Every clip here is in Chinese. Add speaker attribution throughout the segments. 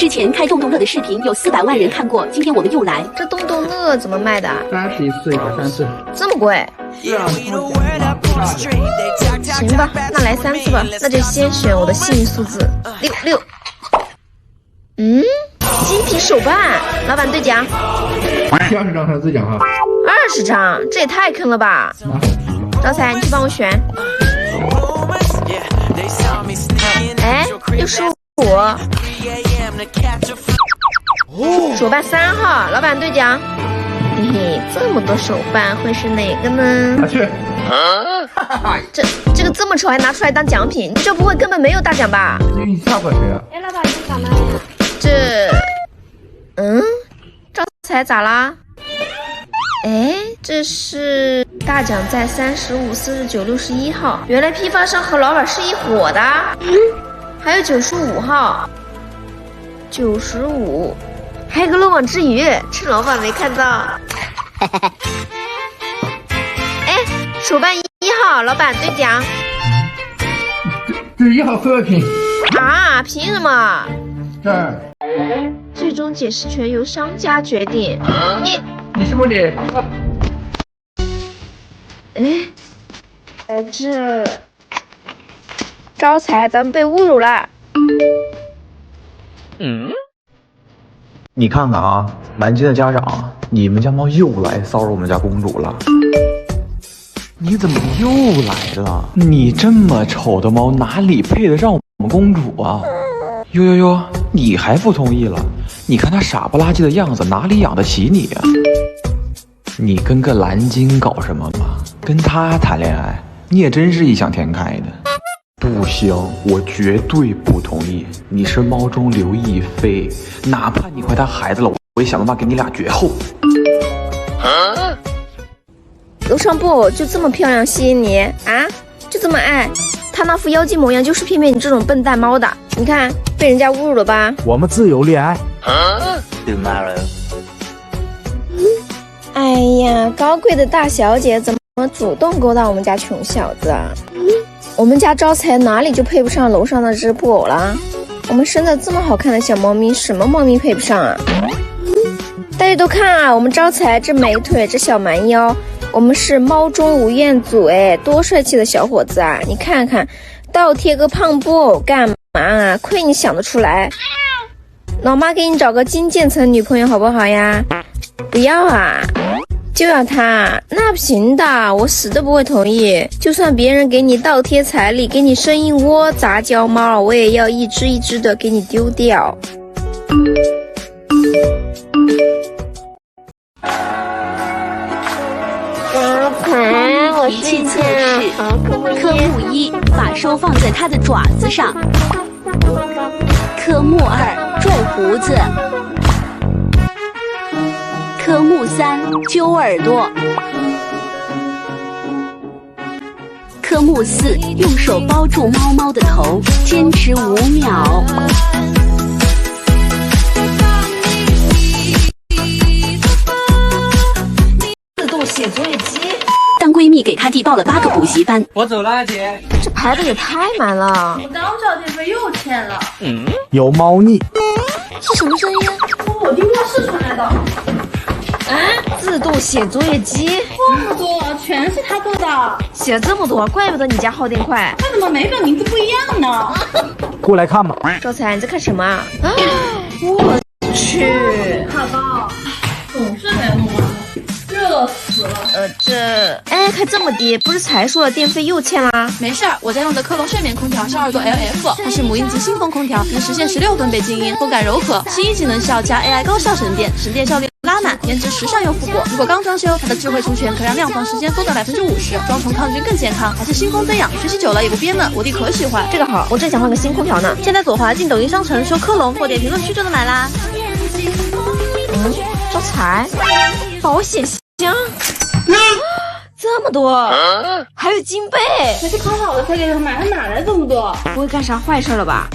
Speaker 1: 之前开动动乐的视频有400万人看过，今天我们又来。
Speaker 2: 这动动乐怎么卖的
Speaker 3: 31次130次，
Speaker 2: 这么贵？
Speaker 3: 是啊，
Speaker 2: 行吧，那来3次吧。那就先选我的幸运数字66。精品手办，老板兑奖。
Speaker 3: 20张才自奖哈。
Speaker 2: 20张，这也太坑了吧！招财，你去帮我选。哎，65。手办3号，老板兑奖。嘿嘿，这么多手办会是哪个呢？
Speaker 3: 拿去。
Speaker 2: 这个这么丑还拿出来当奖品，你这不会根本没有大奖吧？
Speaker 3: 运气差不了谁啊？
Speaker 4: 哎，老板，你干嘛呀？
Speaker 2: 招财咋啦？哎，这是大奖在35、49、61号，原来批发商和老板是一伙的。还有95号，95，还有个漏网之鱼，趁老板没看到。哎，手办1号，老板兑奖。
Speaker 3: 这1号非要拼
Speaker 2: 啊？凭什么？
Speaker 3: 这儿。
Speaker 2: 最终解释权由商家决定。
Speaker 3: 你是不是
Speaker 2: 这招财，咱们被侮辱了。
Speaker 5: 你看看啊，南京的家长，你们家猫又来骚扰我们家公主了。你怎么又来了？你这么丑的猫，哪里配得上我们公主啊？哟，你还不同意了？你看它傻不拉几的样子，哪里养得起你啊？你跟个蓝鲸搞什么嘛？跟他谈恋爱，你也真是异想天开的。不行，我绝对不同意。你是猫中刘亦菲，哪怕你怀他孩子了，我也想办法给你俩绝后。
Speaker 2: 楼上布偶就这么漂亮吸引你啊？就这么爱？他那副妖精模样就是骗你这种笨蛋猫的。你看，被人家侮辱了吧？
Speaker 6: 我们自由恋爱。
Speaker 2: 哎呀，高贵的大小姐怎么主动勾搭我们家穷小子啊？我们家招财哪里就配不上楼上那只布偶了？我们生的这么好看的小猫咪，什么猫咪配不上啊？大家都看啊，我们招财这美腿，这小蛮腰，我们是猫中吴彦祖，哎，多帅气的小伙子啊！你看看，倒贴个胖布偶干嘛啊？亏你想得出来！老妈给你找个金渐层女朋友好不好呀？不要啊！就要他，那不行的，我死都不会同意。就算别人给你倒贴彩礼，给你生一窝杂交猫，我也要一只一只的给你丢掉。招财，我
Speaker 1: 一切测试。科目1，把手放在它的爪子上。科目2，拽胡子。科目3，揪耳朵。科目4，用手包住猫的头，坚持5秒。
Speaker 2: 自动写作业机。
Speaker 1: 当闺蜜给她弟报了8个补习班。
Speaker 3: 我走了，姐。
Speaker 2: 这排的也太满了。
Speaker 4: 我刚交电费又欠了。
Speaker 6: 有猫腻。
Speaker 2: 是什么声音？
Speaker 4: 我电话是传来的。
Speaker 2: 自动写作业机，
Speaker 4: 这么多，全是他做的。
Speaker 2: 写了这么多，怪不得你家耗电快。
Speaker 4: 他怎么每本名字不一样呢？
Speaker 6: 过来看吧。
Speaker 2: 招财，你在看什么啊？我去，
Speaker 4: 卡包总是没有弄完，热死了。
Speaker 2: 开这么低，不是才说了电费又欠啦？
Speaker 7: 没事儿，我在用的科龙睡眠空调是2度 LF， 它是母婴级新风空调，能实现16吨倍静音，风感柔和，11级能效加 AI 高效省电，省电效率拉满，颜值时尚又复古。如果刚装修，它的智慧除醛可让晾房时间缩短50%，装虫抗菌更健康，还是新风增氧，学习久了也不憋闷，我弟可喜欢。
Speaker 2: 这个好，我正想换个新空调呢。
Speaker 7: 现在左滑进抖音商城搜科龙，或点评论区就能买啦。
Speaker 2: 招财，保险箱。这么多，还有金贝，
Speaker 4: 可是考好了才给他买，他哪来这么多？
Speaker 2: 不会干啥坏事了吧？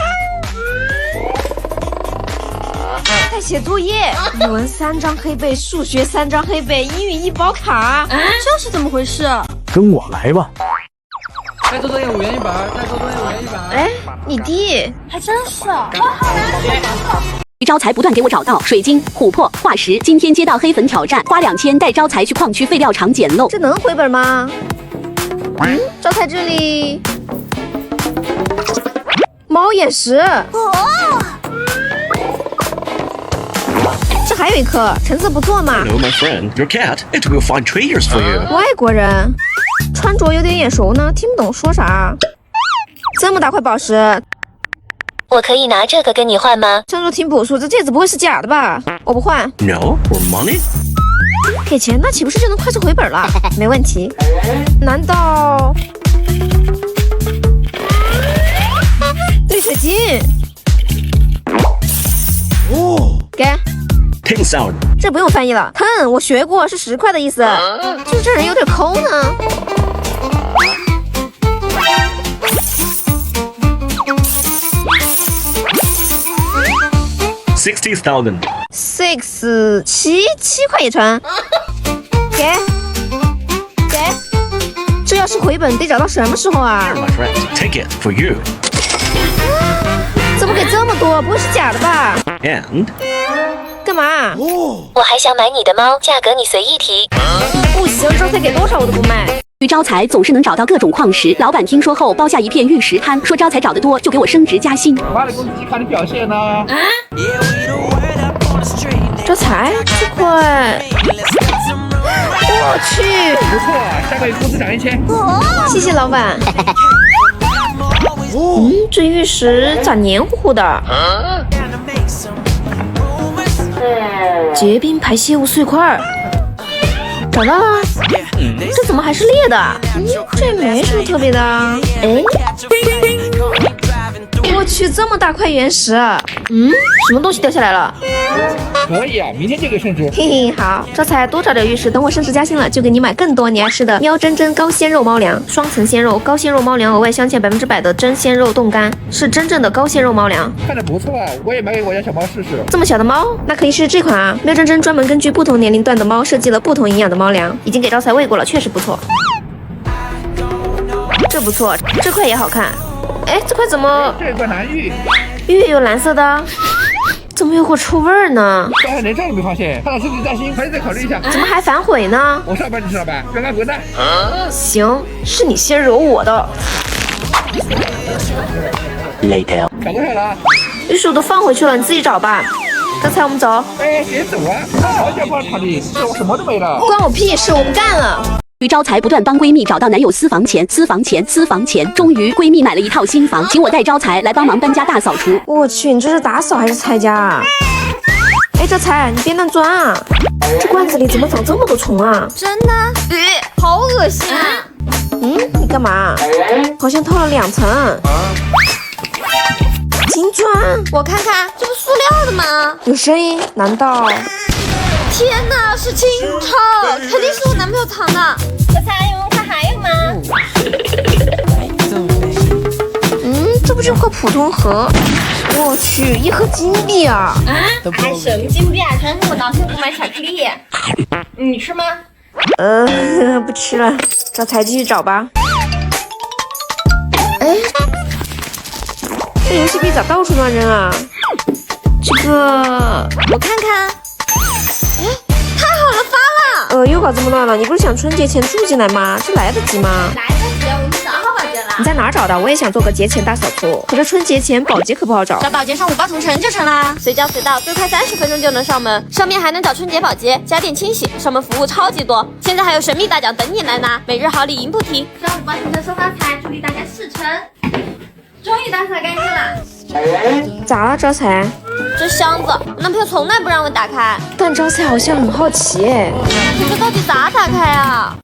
Speaker 2: 在写作业，语文3张黑背，数学3张黑背，英语1包卡。
Speaker 7: 这是怎么回事？
Speaker 6: 跟我来吧。
Speaker 3: 代做作业5元1本，代做作业5元1本。
Speaker 2: 你弟
Speaker 4: 还真是。我好难写。
Speaker 1: 招财不断给我找到水晶、琥珀、化石，今天接到黑粉挑战，花2000带招财去矿区废料场捡漏。
Speaker 2: 这能回本吗？招财这里，猫眼石。这还有一颗，成色不错嘛。
Speaker 8: Hello, my friend. Your cat. It will find treasures for you.
Speaker 2: 外国人，穿着有点眼熟呢，听不懂说啥。这么大块宝石，
Speaker 9: 我可以拿这个跟你换吗？
Speaker 2: 穿着挺朴素，这戒指不会是假的吧？我不换，
Speaker 8: No, for money?
Speaker 2: 给钱那岂不是就能快速回本了？没问题。难道绿水晶？给。
Speaker 8: Pink sound.
Speaker 2: 这不用翻译了，哼，我学过，是10块的意思。就这人有点抠呢。
Speaker 8: 60,000.
Speaker 2: 7块一串，给，这要是回本得找到什么时候啊？
Speaker 8: My friend, take it for you.
Speaker 2: 怎么给这么多？不会是假的吧？
Speaker 8: And
Speaker 2: 干嘛？
Speaker 9: 我还想买你的猫，价格你随意提。
Speaker 2: 不行，招财给多少我都不卖。
Speaker 1: 招财总是能找到各种矿石，老板听说后包下一片玉石滩，说招财找得多就给我升职加薪。
Speaker 3: 发了工资看你表现呢。
Speaker 2: 招财这块，我去，
Speaker 3: 不错，下个月工资涨1000。
Speaker 2: 谢谢老板。这玉石咋黏糊糊的？结冰排泄物碎块，找到了。这怎么还是裂的？这也没什么特别的啊。哎，我去，这么大块原石，什么东西掉下来了？
Speaker 3: 可以啊，明天就给升职。
Speaker 2: 嘿嘿，好，招财多找点玉石，等我升职加薪了，就给你买更多你爱吃的喵真真高鲜肉猫粮，双层鲜肉高鲜肉猫粮，额外镶嵌100%的真鲜肉冻干，是真正的高鲜肉猫粮。
Speaker 3: 看着不错啊，我也买给我家小猫试试。
Speaker 2: 这么小的猫，那可以试这款啊！喵真真专门根据不同年龄段的猫设计了不同营养的猫粮，已经给招财喂过了，确实不错。这不错，这块也好看。哎，这块怎么？
Speaker 3: 这块蓝玉，
Speaker 2: 玉有蓝色的，怎么有股臭味儿呢？
Speaker 3: 刚才连这都没发现，看到升职加薪，还是再考虑一下。
Speaker 2: 怎么还反悔呢？
Speaker 3: 我上班你知道吧？让他滚蛋。
Speaker 2: 行，是你先惹我的。
Speaker 8: later.
Speaker 3: 找多少了？
Speaker 2: 玉石我都放回去了，你自己找吧。招财，我们走。
Speaker 3: 哎，别走啊！好久不到场地，这我什么都没了。
Speaker 2: 关我屁事，我们干了。
Speaker 1: 招财不断帮闺蜜找到男友私房钱，终于闺蜜买了一套新房，请我带招财来帮忙搬家大扫除。
Speaker 2: 我去，你这是打扫还是拆家啊？哎，招财，你别乱钻啊！这罐子里怎么长这么多虫啊？
Speaker 7: 真的？好恶心啊！
Speaker 2: 你干嘛？好像透了2层。金砖，
Speaker 7: 我看看，这不塑料的吗？
Speaker 2: 有声音，难道？
Speaker 7: 天哪，是金钞，肯定是我男朋友藏的。
Speaker 9: 招财，我们看还有吗？
Speaker 2: 这不就是块普通盒？我去，一盒金币啊！
Speaker 9: 还什么金币啊？全是我男朋友给我买巧克力。你吃吗？
Speaker 2: 不吃了，招财继续找吧。哎，这游戏币咋到处乱扔啊？这个
Speaker 7: 我看看。哎，太好了，发了！
Speaker 2: 又搞这么乱了？你不是想春节前住进来吗？这来得及吗？
Speaker 9: 来得及，我们找好保洁了。
Speaker 2: 你在哪儿找的？我也想做个节前大扫除，可是春节前保洁可不好找。
Speaker 7: 找保洁上58同城就成啦，随叫随到，最快30分钟就能上门。上面还能找春节保洁、家电清洗，上门服务超级多。现在还有神秘大奖等你来拿，每日好礼赢不停。
Speaker 4: 让58同城收发财，祝力大家事成。终于打扫干净了。
Speaker 2: 咋了，招财？
Speaker 7: 这箱子，我男朋友从来不让我打开，
Speaker 2: 但招财好像很好奇哎。
Speaker 7: 可这到底咋打开啊？